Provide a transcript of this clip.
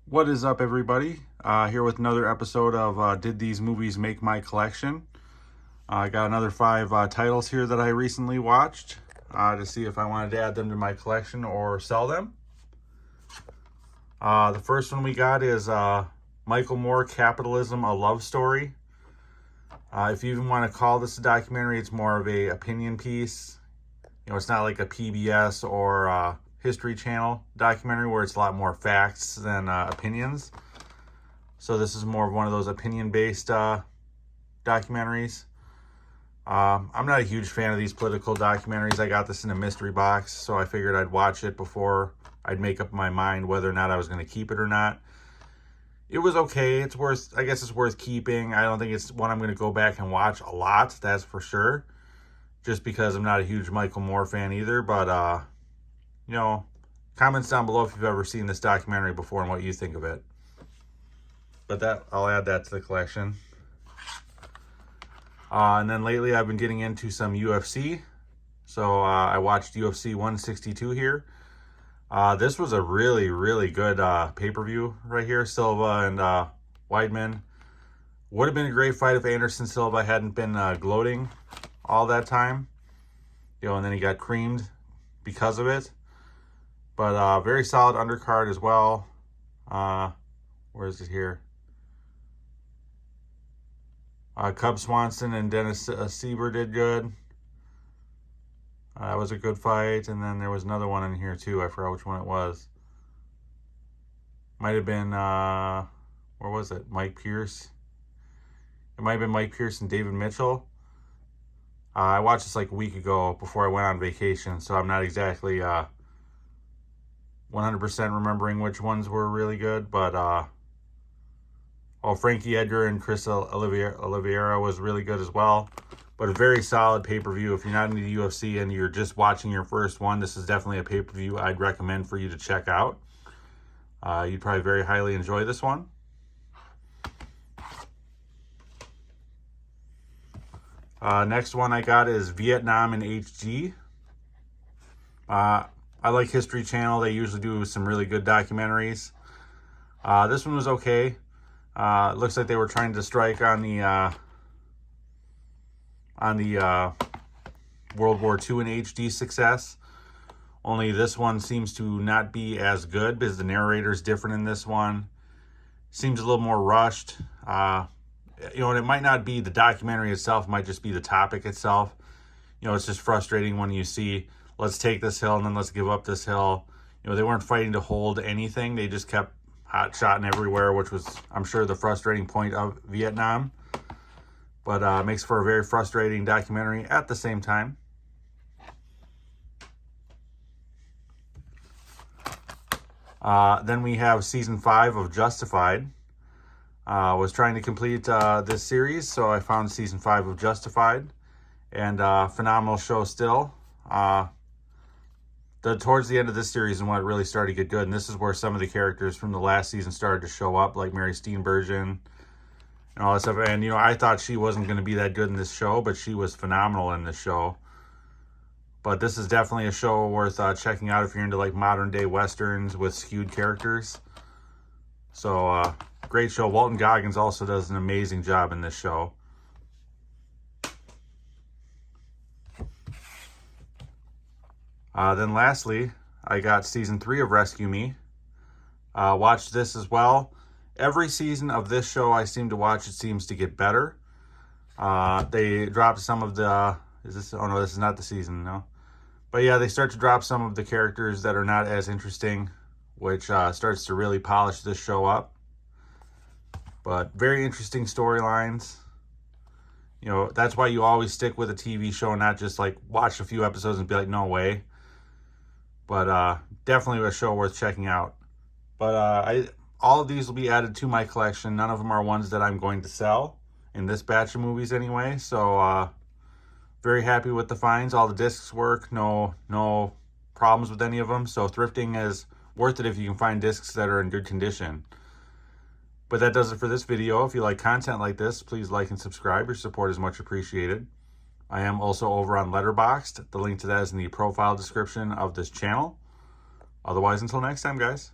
What is up, everybody? Here with another episode of Did These Movies Make My Collection? I got another 5 titles here that I recently watched to see if I wanted to add them to my collection or sell them. The first one we got is Michael Moore, Capitalism, A Love Story. If you even want to call this a documentary, it's more of a opinion piece. You know, it's not like a PBS or History Channel documentary where it's a lot more facts than opinions. So this is more of one of those opinion-based documentaries. I'm not a huge fan of these political documentaries. I got this in a mystery box, so I figured I'd watch it before I'd make up my mind whether or not I was going to keep it or not. It was okay. I guess it's worth keeping. I don't think it's one I'm going to go back and watch a lot, that's for sure. Just because I'm not a huge Michael Moore fan either, but you know, comments down below if you've ever seen this documentary before and what you think of it. But I'll add that to the collection. And then lately I've been getting into some UFC. So I watched UFC 162 here. This was a really, really good pay-per-view right here. Silva and Weidman. Would have been a great fight if Anderson Silva hadn't been gloating all that time. You know, and then he got creamed because of it. But very solid undercard as well. Where is it here? Cub Swanson and Dennis Sieber did good. That was a good fight. And then there was another one in here too. I forgot which one it was. Might have been, where was it? Mike Pierce. It might have been Mike Pierce and David Mitchell. I watched this like a week ago before I went on vacation. So I'm not exactly 100% remembering which ones were really good, but Frankie Edgar and Chris Oliveira was really good as well. But a very solid pay-per-view. If you're not into the UFC and you're just watching your first one, this is definitely a pay-per-view I'd recommend for you to check out. You'd probably very highly enjoy this one. Next one I got is Vietnam in HG. I like History Channel. They usually do some really good documentaries. This one was okay. It looks like they were trying to strike on the World War II in HD success. Only this one seems to not be as good because the narrator's different in this one. Seems a little more rushed. You know, and it might not be the documentary itself. It might just be the topic itself. You know, it's just frustrating when you see, let's take this hill and then let's give up this hill. You know, they weren't fighting to hold anything. They just kept hot-shotting everywhere, which was, I'm sure, the frustrating point of Vietnam. But makes for a very frustrating documentary at the same time. Then we have season 5 of Justified. Was trying to complete this series, so I found season 5 of Justified. And phenomenal show still. Towards the end of this series and when it really started to get good, and this is where some of the characters from the last season started to show up, like Mary Steenburgen and all that stuff. And, you know, I thought she wasn't going to be that good in this show, but she was phenomenal in this show. But this is definitely a show worth checking out if you're into, like, modern-day westerns with skewed characters. So, great show. Walton Goggins also does an amazing job in this show. Then lastly, I got season 3 of Rescue Me. Watched this as well. Every season of this show I seem to watch, it seems to get better. They dropped some of the... Oh no, this is not the season, no. But yeah, they start to drop some of the characters that are not as interesting, which starts to really polish this show up. But very interesting storylines. You know, that's why you always stick with a TV show and not just like watch a few episodes and be like, no way. But definitely a show worth checking out. But all of these will be added to my collection. None of them are ones that I'm going to sell in this batch of movies anyway. So very happy with the finds. All the discs work. No problems with any of them. So thrifting is worth it if you can find discs that are in good condition. But that does it for this video. If you like content like this, please like and subscribe. Your support is much appreciated. I am also over on Letterboxd. The link to that is in the profile description of this channel. Otherwise, until next time, guys.